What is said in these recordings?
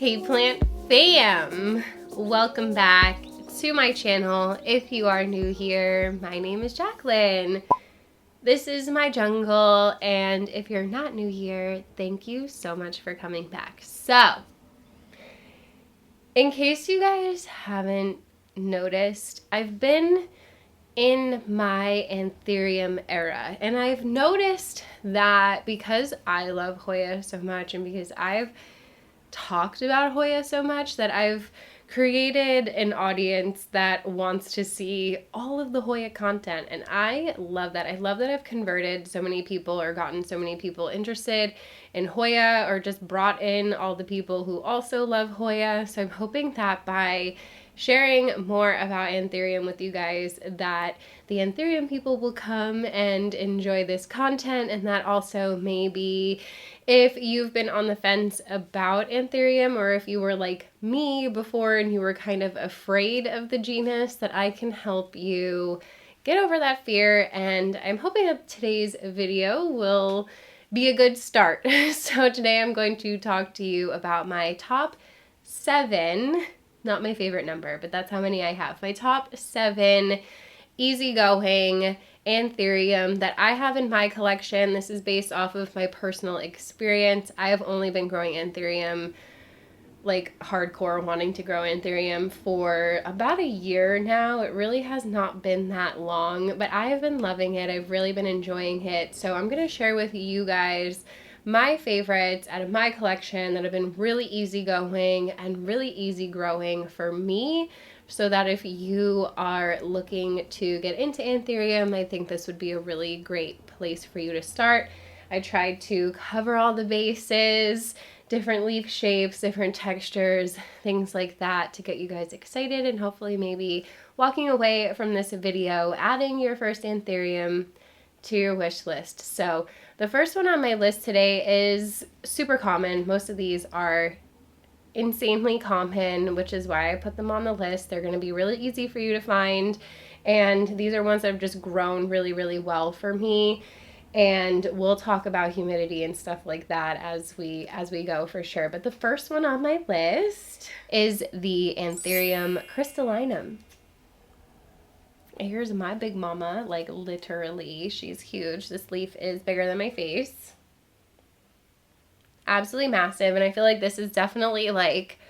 Hey plant fam! Welcome back to my channel. If you are new here, my name is Jaclynn. This is my jungle, and if you're not new here, thank you so much for coming back. So, in case you guys haven't noticed, I've been in my Anthurium era, and I've noticed that because I love Hoya so much and because I've talked about Hoya so much, that I've created an audience that wants to see all of the Hoya content, and I love that. I love that I've converted so many people or gotten so many people interested in Hoya, or just brought in all the people who also love Hoya. So I'm hoping that by sharing more about Anthurium with you guys, that the Anthurium people will come and enjoy this content, and that also maybe if you've been on the fence about Anthurium, or if you were like me before and you were kind of afraid of the genus, that I can help you get over that fear. And I'm hoping that today's video will be a good start. So today I'm going to talk to you about my top 7, not my favorite number, but that's how many I have, my top 7 easygoing Anthurium that I have in my collection. This is based off of my personal experience. I have only been growing Anthurium, like hardcore wanting to grow Anthurium, for about a year now. It really has not been that long, but I have been loving it. I've really been enjoying it. So I'm going to share with you guys my favorites out of my collection that have been really easygoing and really easy growing for me, so that if you are looking to get into Anthurium, I think this would be a really great place for you to start. I tried to cover all the bases, different leaf shapes, different textures, things like that, to get you guys excited and hopefully maybe walking away from this video adding your first Anthurium to your wish list. So the first one on my list today is super common. Most of these are insanely common, which is why I put them on the list. They're going to be really easy for you to find, and these are ones that have just grown really, really well for me. And we'll talk about humidity and stuff like that as we go for sure. But the first one on my list is the Anthurium Crystallinum. Here's my big mama, like literally, she's huge. This leaf is bigger than my face. Absolutely massive, and I feel like this is definitely, like,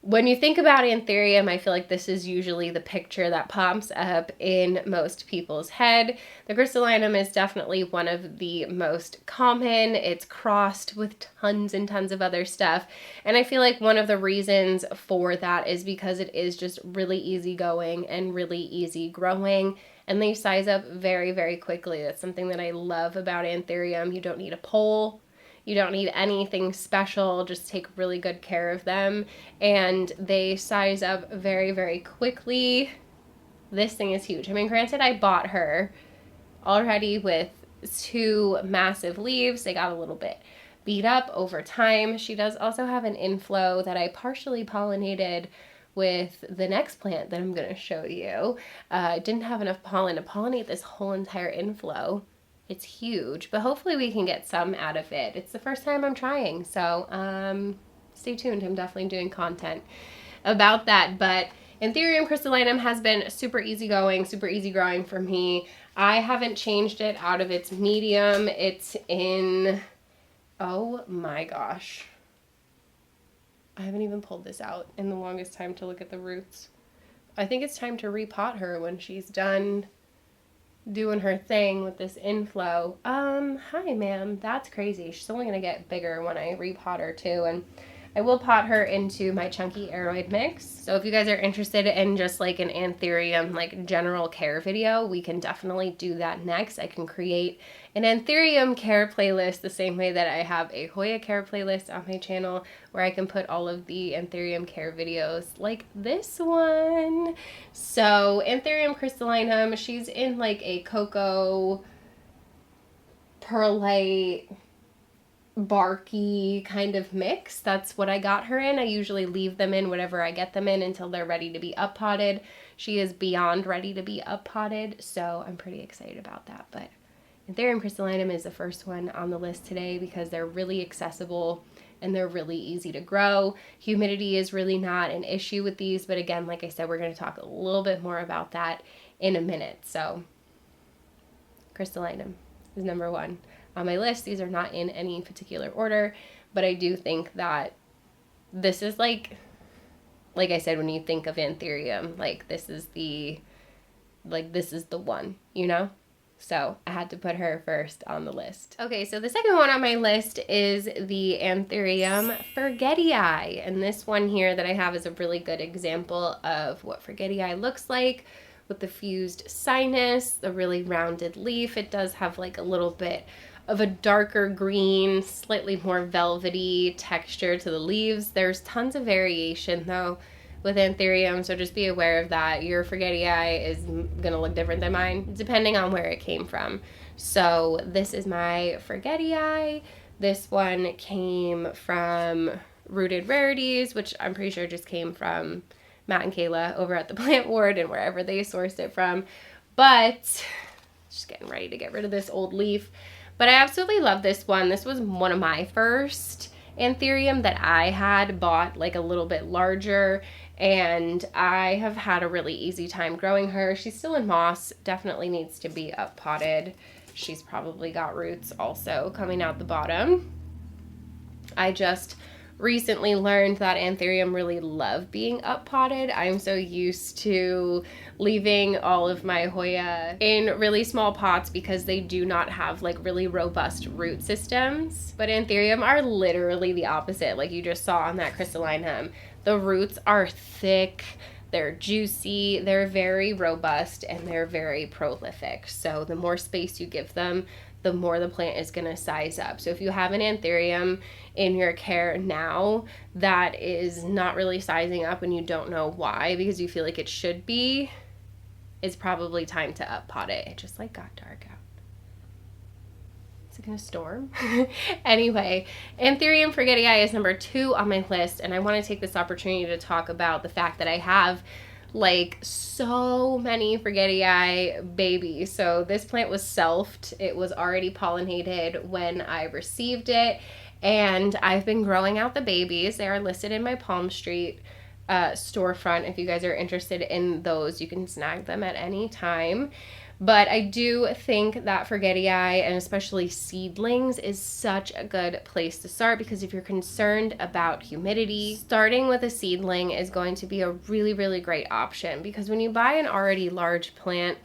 when you think about Anthurium, I feel like this is usually the picture that pops up in most people's head. The Crystallinum is definitely one of the most common. It's crossed with tons and tons of other stuff, and I feel like one of the reasons for that is because it is just really easygoing and really easy growing, and they size up very, very quickly. That's something that I love about Anthurium. You don't need a pole. You don't need anything special, just take really good care of them, and they size up very, very quickly. This thing is huge. I mean, granted, I bought her already with 2 massive leaves. They got a little bit beat up over time. She does also have an inflow that I partially pollinated with the next plant that I'm going to show you. I didn't have enough pollen to pollinate this whole entire inflow. It's huge, but hopefully we can get some out of it. It's the first time I'm trying, so stay tuned. I'm definitely doing content about that. But Anthurium Crystallinum has been super easygoing, super easy growing for me. I haven't changed it out of its medium. It's in, oh my gosh, I haven't even pulled this out in the longest time to look at the roots. I think it's time to repot her when she's done doing her thing with this inflow. Hi ma'am, that's crazy. She's only gonna get bigger when I repot her too, and I will pot her into my chunky aroid mix. So if you guys are interested in just like an Anthurium like general care video, we can definitely do that next. I can create an Anthurium care playlist the same way that I have a Hoya care playlist on my channel, where I can put all of the Anthurium care videos like this one. So Anthurium Crystallinum, she's in like a cocoa, perlite, barky kind of mix. That's what I got her in. I usually leave them in whatever I get them in until they're ready to be up potted. She is beyond ready to be up potted, so I'm pretty excited about that. But Anthurium Crystallinum is the first one on the list today because they're really accessible. and they're really easy to grow. Humidity is really not an issue with these, but again, like I said, we're going to talk a little bit more about that in a minute. So Crystallinum is number 1 on my list. These are not in any particular order, but I do think that this is like I said, when you think of Anthurium, like this is the one, you know? So I had to put her first on the list. Okay, so the second one on my list is the Anthurium Fetti Eye. And this one here that I have is a really good example of what Fetti Eye looks like, with the fused sinus, the really rounded leaf. It does have like a little bit of a darker green, slightly more velvety texture to the leaves. There's tons of variation though with Anthurium, so just be aware of that. Your Fetti Eye is gonna look different than mine, depending on where it came from. So this is my Fetti Eye. This one came from Rooted Rarities, which I'm pretty sure just came from Matt and Kayla over at the Plant Ward and wherever they sourced it from. But just getting ready to get rid of this old leaf. But I absolutely love this one. This was one of my first Anthurium that I had bought, like a little bit larger, and I have had a really easy time growing her. She's still in moss, definitely needs to be up potted. She's probably got roots also coming out the bottom. I just recently learned that Anthurium really love being up potted. I'm so used to leaving all of my Hoya in really small pots because they do not have like really robust root systems. But Anthurium are literally the opposite, like you just saw on that Crystallinum. The roots are thick, they're juicy, they're very robust, and they're very prolific. So the more space you give them, the more the plant is going to size up. So if you have an Anthurium in your care now that is not really sizing up and you don't know why because you feel like it should be, it's probably time to up pot it. It just like got dark out. Is it gonna storm? Anyway, Anthurium Fetti Eye is number 2 on my list, and I want to take this opportunity to talk about the fact that I have like so many Fetti Eye babies. So this plant was selfed. It was already pollinated when I received it, and I've been growing out the babies. They are listed in my Palm Street storefront. If you guys are interested in those, you can snag them at any time. But I do think that Fetti Eye, and especially seedlings, is such a good place to start because if you're concerned about humidity, starting with a seedling is going to be a really, really great option, because when you buy an already large plant,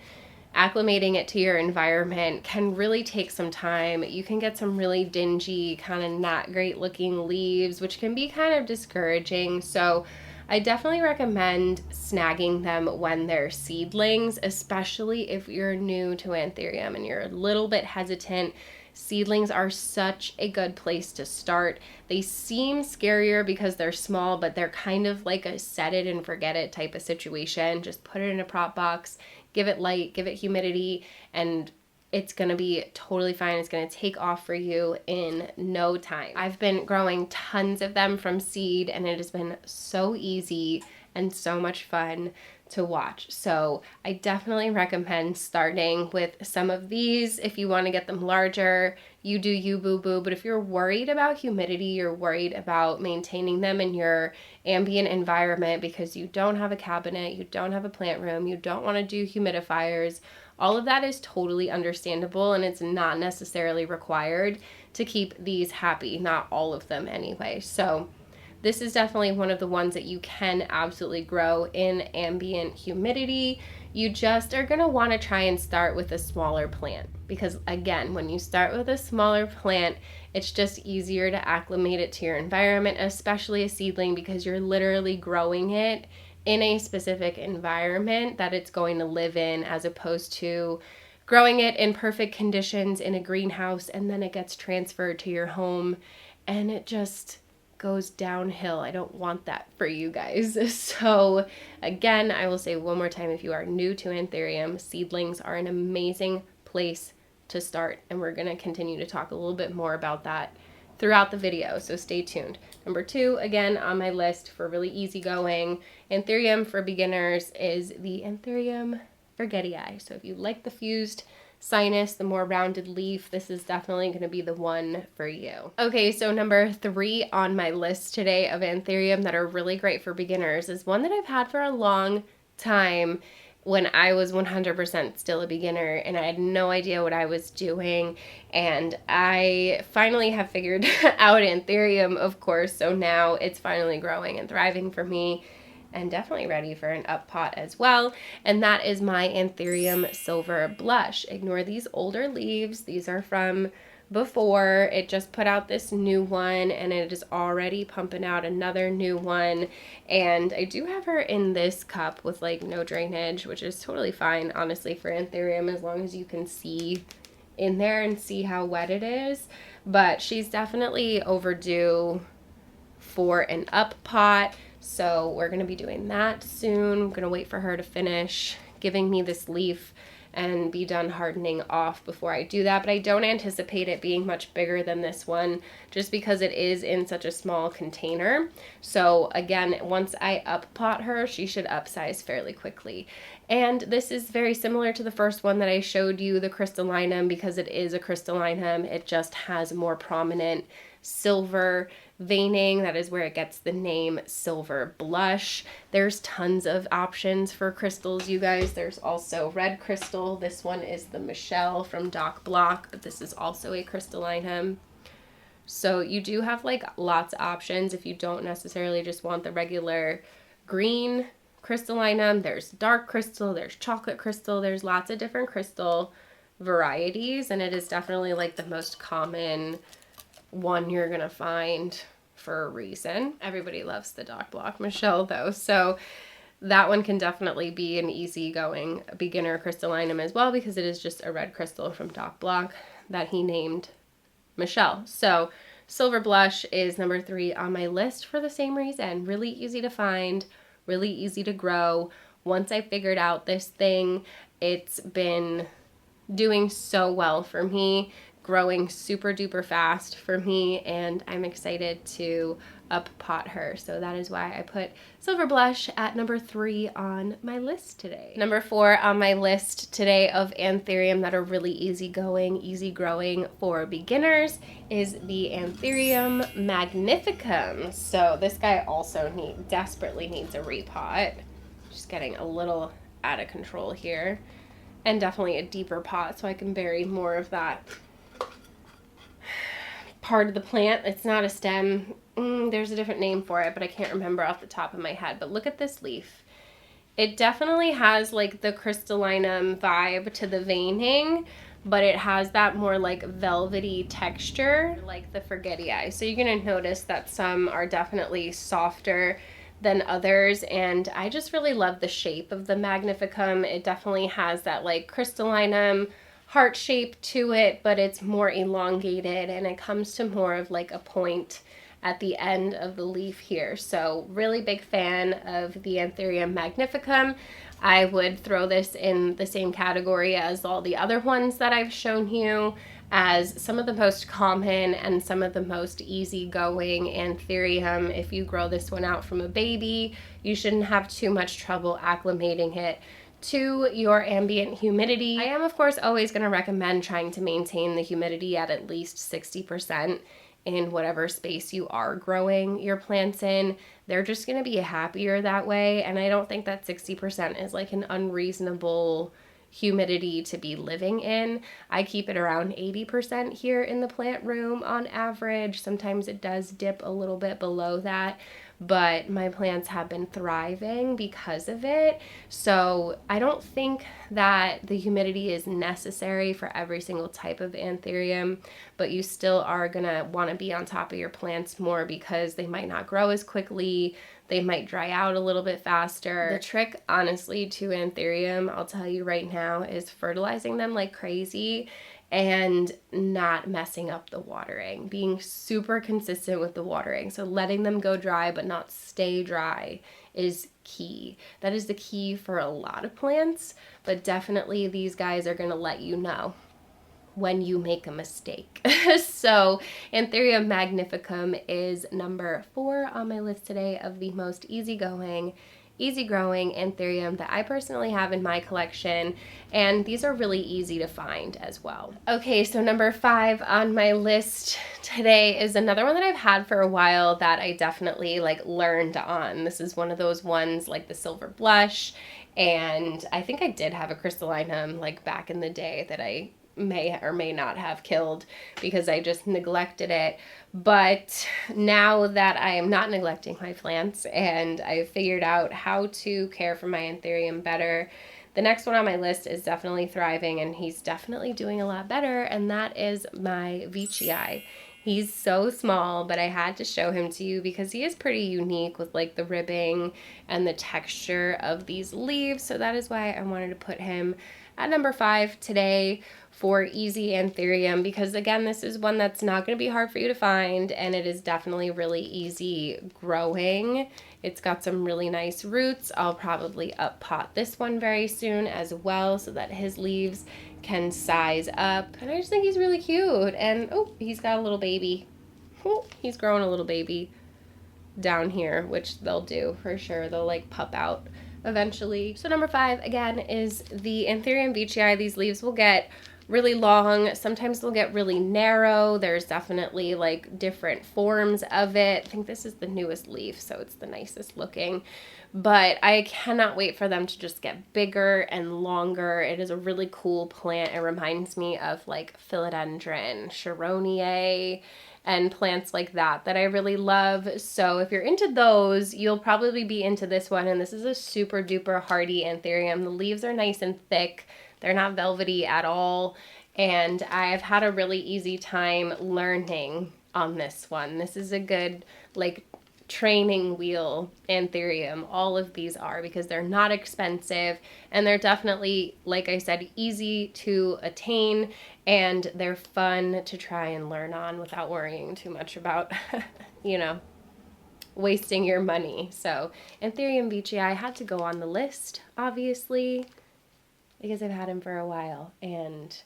acclimating it to your environment can really take some time. You can get some really dingy, kind of not great looking leaves, which can be kind of discouraging. So I definitely recommend snagging them when they're seedlings, especially if you're new to Anthurium and you're a little bit hesitant. Seedlings are such a good place to start. They seem scarier because they're small, but they're kind of like a set it and forget it type of situation. Just put it in a prop box, give it light, give it humidity, and it's going to be totally fine. It's going to take off for you in no time. I've been growing tons of them from seed, and it has been so easy and so much fun to watch. So I definitely recommend starting with some of these. If you want to get them larger, you do you, boo boo. But if you're worried about humidity, you're worried about maintaining them in your ambient environment because you don't have a cabinet, you don't have a plant room, you don't want to do humidifiers, all of that is totally understandable, and it's not necessarily required to keep these happy. Not all of them anyway. So this is definitely one of the ones that you can absolutely grow in ambient humidity. You just are going to want to try and start with a smaller plant because, again, when you start with a smaller plant, it's just easier to acclimate it to your environment, especially a seedling, because you're literally growing it in a specific environment that it's going to live in, as opposed to growing it in perfect conditions in a greenhouse and then it gets transferred to your home and it just goes downhill. I don't want that for you guys. So again, I will say one more time, if you are new to Anthurium, seedlings are an amazing place to start, and we're going to continue to talk a little bit more about that throughout the video, so stay tuned. Number 2, again on my list for really easygoing Anthurium for beginners, is the Anthurium Fetti Eye. So if you like the fused sinus, the more rounded leaf, this is definitely going to be the one for you. Okay, so number 3 on my list today of Anthurium that are really great for beginners is one that I've had for a long time when I was 100% still a beginner and I had no idea what I was doing, and I finally have figured out Anthurium, of course, so now it's finally growing and thriving for me and definitely ready for an up pot as well, and that is my Anthurium Silver Blush. Ignore these older leaves, these are from before. It just put out this new one and it is already pumping out another new one, and I do have her in this cup with like no drainage, which is totally fine honestly for Anthurium as long as you can see in there and see how wet it is, but she's definitely overdue for an up pot. So we're going to be doing that soon. I'm going to wait for her to finish giving me this leaf and be done hardening off before I do that. But I don't anticipate it being much bigger than this one just because it is in such a small container. So again, once I up pot her, she should upsize fairly quickly. And this is very similar to the first one that I showed you, the Crystallinum, because it is a Crystallinum. It just has more prominent silver veining. That is where it gets the name Silver Blush. There's tons of options for crystals, you guys. There's also red crystal. This one is the Michelle from Doc Block, but this is also a Crystallinum. So you do have like lots of options if you don't necessarily just want the regular green Crystallinum. There's dark crystal, there's chocolate crystal, there's lots of different crystal varieties, and it is definitely like the most common one you're gonna find for a reason. Everybody loves the Doc Block Michelle though, so that one can definitely be an easygoing beginner Crystallinum as well because it is just a red crystal from Doc Block that he named Michelle. So Silver Blush is number 3 on my list for the same reason. Really easy to find, really easy to grow. Once I figured out this thing, it's been doing so well for me, growing super duper fast for me, and I'm excited to up pot her. So that is why I put Silver Blush at number 3 on my list today. Number 4 on my list today of Anthurium that are really easygoing, easy growing for beginners is the Anthurium Magnificum. So this guy also desperately needs a repot. Just getting a little out of control here, and definitely a deeper pot so I can bury more of that part of the plant. It's not a stem. There's a different name for it, but I can't remember off the top of my head. But look at this leaf. It definitely has like the Crystallinum vibe to the veining, but it has that more like velvety texture like the Forgetti Eye. So you're going to notice that some are definitely softer than others, and I just really love the shape of the Magnificum. It definitely has that like Crystallinum heart shape to it, but it's more elongated and it comes to more of like a point at the end of the leaf here. So really big fan of the Anthurium Magnificum. I would throw this in the same category as all the other ones that I've shown you as some of the most common and some of the most easygoing Anthurium. If you grow this one out from a baby, you shouldn't have too much trouble acclimating it to your ambient humidity. I am of course always going to recommend trying to maintain the humidity at least 60% in whatever space you are growing your plants in. They're just going to be happier that way, and I don't think that 60% is like an unreasonable humidity to be living in. I keep it around 80% here in the plant room on average. Sometimes it does dip a little bit below that, but my plants have been thriving because of it. So I don't think that the humidity is necessary for every single type of Anthurium, but you still are gonna wanna be on top of your plants more because they might not grow as quickly, they might dry out a little bit faster. The trick, honestly, to Anthurium, I'll tell you right now, is fertilizing them like crazy and not messing up the watering. Being super consistent with the watering. So letting them go dry but not stay dry is key. That is the key for a lot of plants, but definitely these guys are gonna let you know when you make a mistake. So Anthurium Magnificum is number 4 on my list today of the most easygoing easy growing Anthurium that I personally have in my collection, and these are really easy to find as well. Okay, so number 5 on my list today is another one that I've had for a while that I definitely like learned on. This is one of those ones like the silver blush, and I think I did have a crystallinum like back in the day that I may or may not have killed because I just neglected it. But now that I am not neglecting my plants and I've figured out how to care for my Anthurium better, the next one on my list is definitely thriving, and he's definitely doing a lot better, and that is my VTI. He's so small, but I had to show him to you because he is pretty unique with like the ribbing and the texture of these leaves. So that is why I wanted to put him at number 5 today for easy Anthurium, because again, this is one that's not going to be hard for you to find, and it is definitely really easy growing. It's got some really nice roots. I'll probably up pot this one very soon as well so that his leaves can size up, and I just think he's really cute. And oh, he's got a little baby. Oh, he's growing a little baby down here, which they'll do for sure. They'll like pup out eventually. So number 5 again is the Anthurium VTI. These leaves will get really long. Sometimes they'll get really narrow. There's definitely like different forms of it. I think this is the newest leaf, so it's the nicest looking. But I cannot wait for them to just get bigger and longer. It is a really cool plant. It reminds me of like philodendron, Chironia, and plants like that I really love. So if you're into those, you'll probably be into this one. And this is a super duper hardy Anthurium. The leaves are nice and thick. They're not velvety at all. And I've had a really easy time learning on this one. This is a good like training wheel Anthurium. All of these are, because they're not expensive, and they're definitely, like I said, easy to attain, and they're fun to try and learn on without worrying too much about, you know, wasting your money. So Anthurium VTI had to go on the list, obviously, because I've had him for a while, and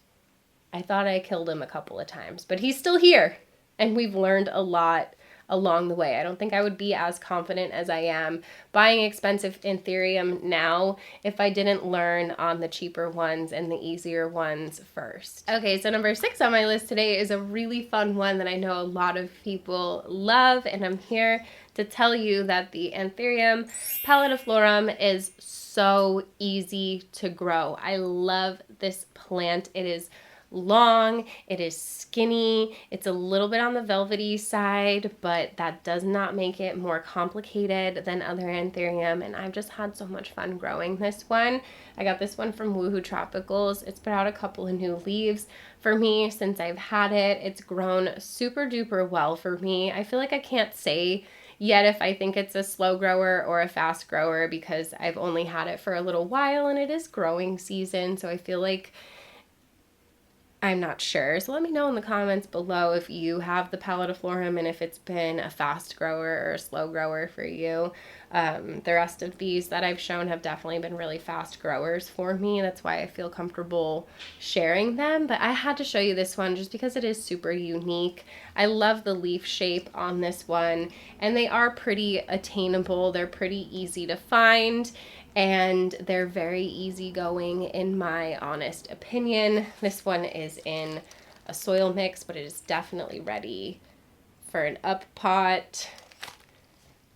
I thought I killed him a couple of times, but he's still here, and we've learned a lot along the way. I don't think I would be as confident as I am buying expensive Anthurium now if I didn't learn on the cheaper ones and the easier ones first. Okay, so number 6 on my list today is a really fun one that I know a lot of people love, and I'm here to tell you that the Anthurium Florum is so easy to grow. I love this plant. It is long, it is skinny, it's a little bit on the velvety side, but that does not make it more complicated than other Anthurium, and I've just had so much fun growing this one. I got this one from Woohoo Tropicals. It's put out a couple of new leaves for me since I've had it. It's grown super duper well for me. I feel like I can't say yet if I think it's a slow grower or a fast grower because I've only had it for a little while and it is growing season, so I feel like I'm not sure. So let me know in the comments below if you have the Florum and if it's been a fast grower or a slow grower for you. The rest of these that I've shown have definitely been really fast growers for me. That's why I feel comfortable sharing them. But I had to show you this one just because it is super unique. I love the leaf shape on this one, and they are pretty attainable. They're pretty easy to find, and they're very easygoing in my honest opinion. This one is in a soil mix, but it is definitely ready for an up pot,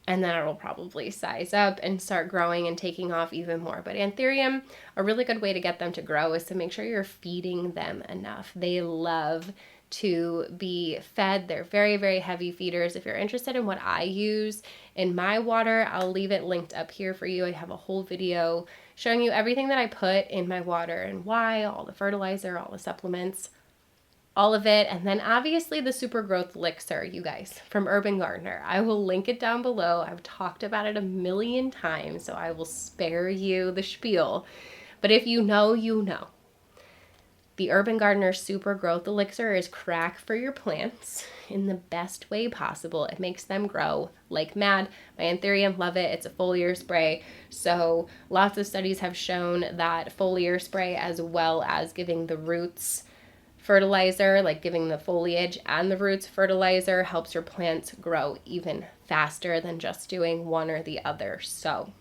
and then it will probably size up and start growing and taking off even more. But Anthurium, a really good way to get them to grow is to make sure you're feeding them enough. They love to be fed. They're very, very heavy feeders. If you're interested in what I use in my water, I'll leave it linked up here for you. I have a whole video showing you everything that I put in my water and why, all the fertilizer, all the supplements, all of it. And then obviously the super growth elixir, you guys, from Urban Gardener. I will link it down below. I've talked about it a million times, so I will spare you the spiel. But if you know, you know. The Urban Gardener Super Growth Elixir is crack for your plants in the best way possible. It makes them grow like mad. My Anthurium love it. It's a foliar spray. So lots of studies have shown that foliar spray, as well as giving the roots fertilizer, like giving the foliage and the roots fertilizer, helps your plants grow even faster than just doing one or the other. So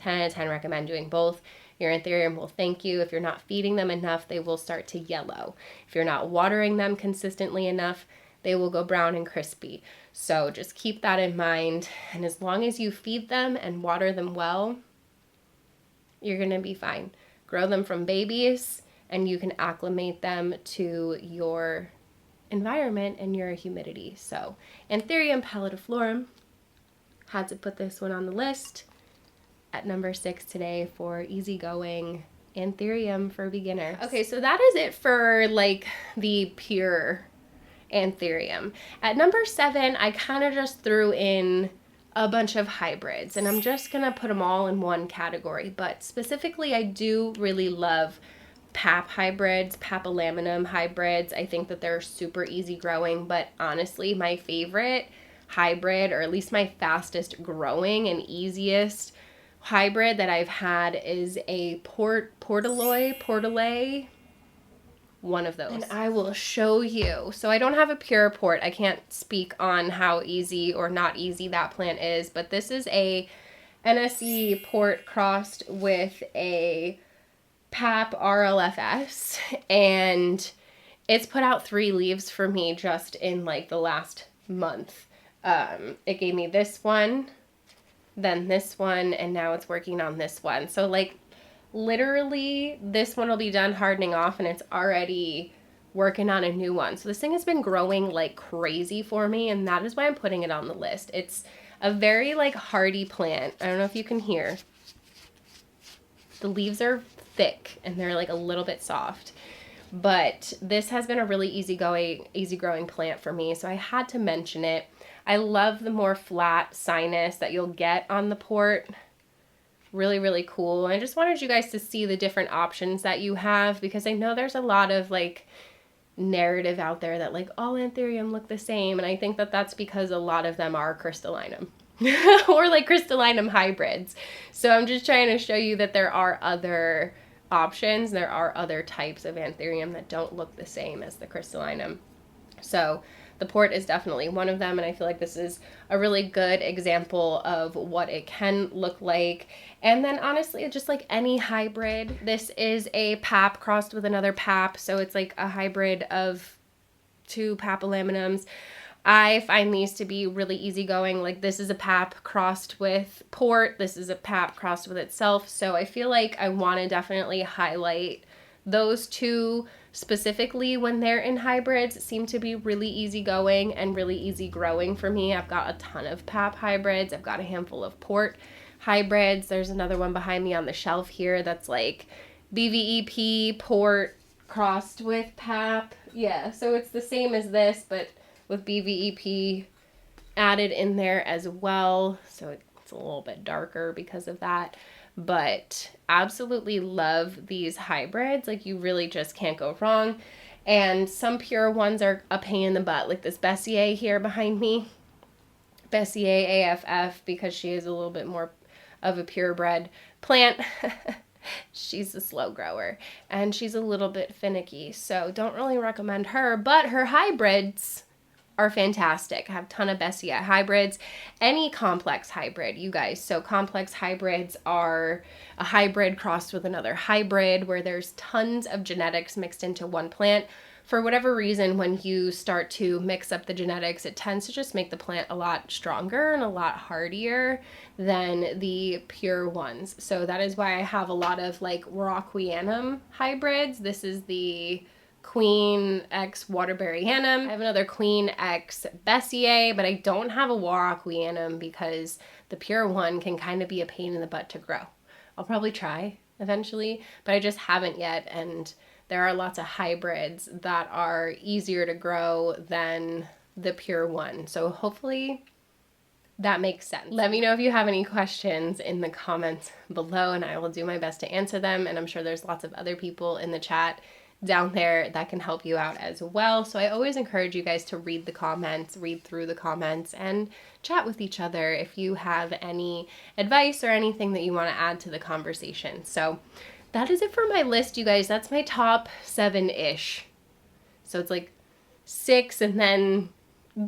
10 out of 10 recommend doing both. Your Anthurium will thank you. If you're not feeding them enough, they will start to yellow. If you're not watering them consistently enough, they will go brown and crispy. So just keep that in mind. And as long as you feed them and water them well, you're gonna be fine. Grow them from babies and you can acclimate them to your environment and your humidity. So Anthurium pallidiflorum, had to put this one on the list at number 6 today for easygoing Anthurium for beginners. Okay, so that is it for like the pure Anthurium. At number 7, I kind of just threw in a bunch of hybrids, and I'm just gonna put them all in one category, but specifically I do really love pap hybrids, papillium hybrids. I think that they're super easy growing, but honestly my favorite hybrid, or at least my fastest growing and easiest hybrid that I've had, is a Portale, one of those. And I will show you. So I don't have a pure port. I can't speak on how easy or not easy that plant is, but this is a NSE port crossed with a pap RLFS, and it's put out 3 leaves for me just in like the last month. It gave me this one, then this one, and now it's working on this one. So like literally this one will be done hardening off and it's already working on a new one. So this thing has been growing like crazy for me, and that is why I'm putting it on the list. It's a very like hardy plant. I don't know if you can hear. The leaves are thick and they're like a little bit soft, but this has been a really easy growing plant for me, so I had to mention it. I love the more flat sinus that you'll get on the port. Really, really cool. And I just wanted you guys to see the different options that you have, because I know there's a lot of like narrative out there that like all Anthurium look the same, and I think that that's because a lot of them are crystallinum or like crystallinum hybrids. So I'm just trying to show you that there are other options. There are other types of Anthurium that don't look the same as the crystallinum. So the port is definitely one of them, and I feel like this is a really good example of what it can look like. And then honestly, just like any hybrid, this is a pap crossed with another pap, so it's like a hybrid of 2 papilliums. I find these to be really easygoing. Like this is a pap crossed with port, this is a pap crossed with itself, so I feel like I want to definitely highlight those 2 specifically when they're in hybrids. Seem to be really easygoing and really easy growing for me. I've got a ton of pap hybrids. I've got a handful of port hybrids. There's another one behind me on the shelf here that's like BVEP port crossed with pap. Yeah, so it's the same as this, but with BVEP added in there as well. So it's a little bit darker because of that. But absolutely love these hybrids. Like you really just can't go wrong. And some pure ones are a pain in the butt, like this Bessier here behind me. Bessier AFF, because she is a little bit more of a purebred plant. She's a slow grower and she's a little bit finicky, so don't really recommend her, but her hybrids are fantastic. I have a ton of Bessier hybrids, any complex hybrid, you guys. So complex hybrids are a hybrid crossed with another hybrid where there's tons of genetics mixed into one plant. For whatever reason, when you start to mix up the genetics, it tends to just make the plant a lot stronger and a lot hardier than the pure ones. So that is why I have a lot of like Rockianum hybrids. This is the Queen X Waterburyanum. I have another Queen X Bessier, but I don't have a Rockianum because the pure one can kind of be a pain in the butt to grow. I'll probably try eventually, but I just haven't yet, and there are lots of hybrids that are easier to grow than the pure one. So hopefully that makes sense. Let me know if you have any questions in the comments below, and I will do my best to answer them. And I'm sure there's lots of other people in the chat down there that can help you out as well. So I always encourage you guys to read the comments, read through the comments, and chat with each other if you have any advice or anything that you want to add to the conversation. So that is it for my list, you guys. That's my top 7-ish. So it's like 6 and then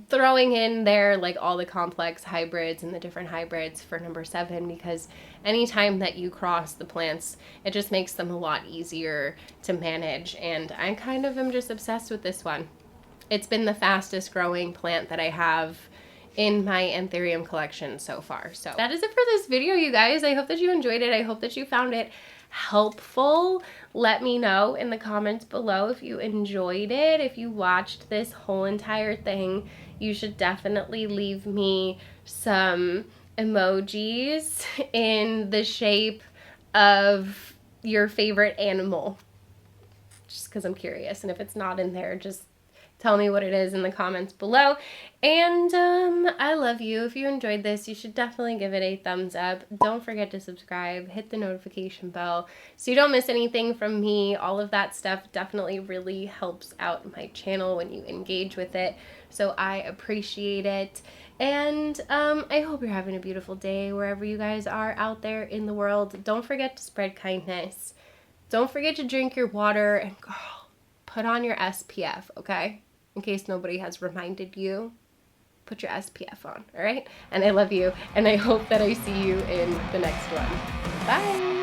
throwing in there like all the complex hybrids and the different hybrids for number 7, because anytime that you cross the plants, it just makes them a lot easier to manage. And I kind of am just obsessed with this one. It's been the fastest growing plant that I have in my Anthurium collection so far. So that is it for this video, you guys. I hope that you enjoyed it. I hope that you found it helpful. Let me know in the comments below if you enjoyed it. If you watched this whole entire thing, you should definitely leave me some emojis in the shape of your favorite animal, just because I'm curious. And if it's not in there, just tell me what it is in the comments below. And I love you. If you enjoyed this, you should definitely give it a thumbs up. Don't forget to subscribe, hit the notification bell so you don't miss anything from me. All of that stuff definitely really helps out my channel when you engage with it. So I appreciate it. And I hope you're having a beautiful day wherever you guys are out there in the world. Don't forget to spread kindness. Don't forget to drink your water, and girl, put on your SPF, okay? In case nobody has reminded you, put your SPF on, all right? And I love you, and I hope that I see you in the next one. Bye!